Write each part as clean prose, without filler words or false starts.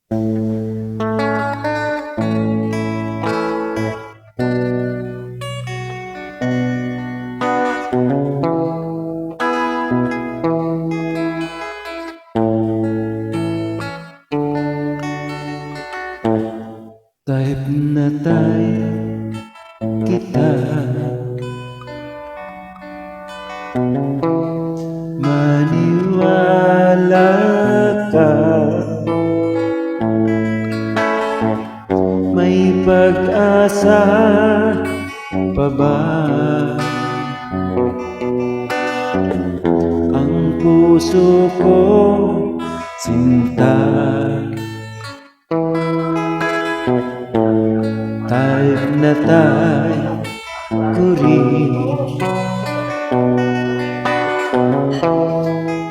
Type na tayo kita, maniwala ka, may pag-asa pa ba? Ang puso ko sinta, type na tayo ko rin,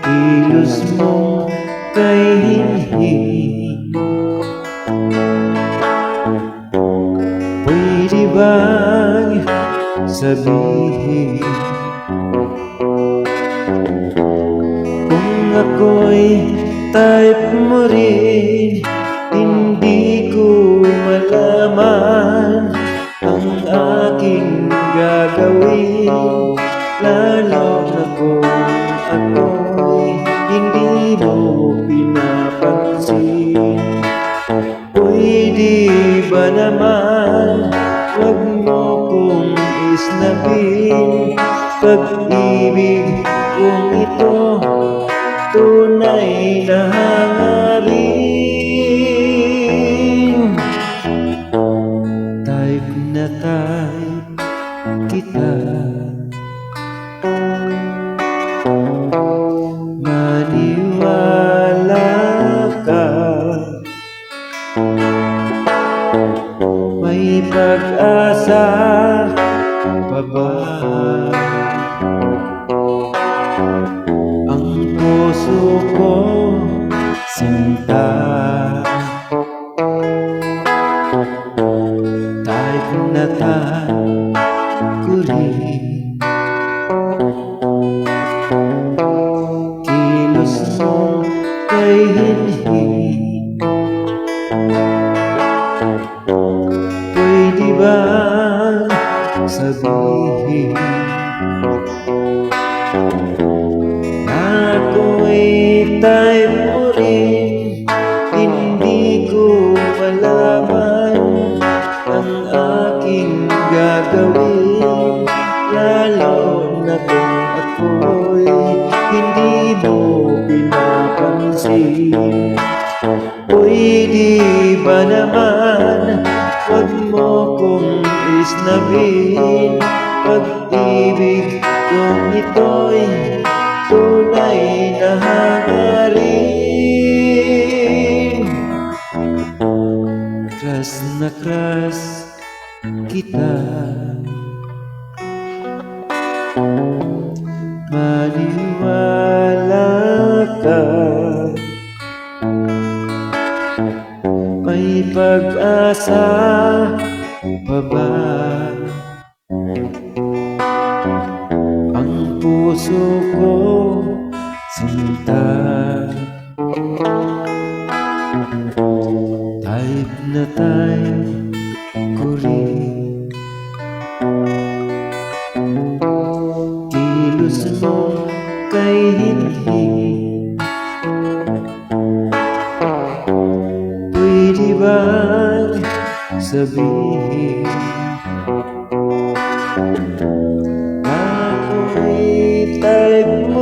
kilos mo kay hinhin. Pwede bang sabihin kung ako'y type mo rin? Hindi ko malaman ang aking gagawin, lalo na kung ako'y hindi mo pinapansin. Pwede ba naman wag mo kong isnabin? Pag-ibig kong ito tunay na hangarin. Type na type kita, maniwala ka, may pag-asa pa ba? Ang puso ko sinta, type na type ko rin, kilos mo kay hinhin. Pwede ba sabihin na ako'y type mo rin? Hindi ko malaman ang aking gagawin, lalo na kung ako'y hindi mo pinapansin. Pwede ba naman wag mo kong isnabin? Pag-ibig kong ito'y tunay na hangarin. Crush na crush kita, maniwala ka, may pag-asa pa ba? Ang puso ko sinta, type na type ko rin, kilos mo kay hinhin. Pwede bang sabihin na ako'y type mo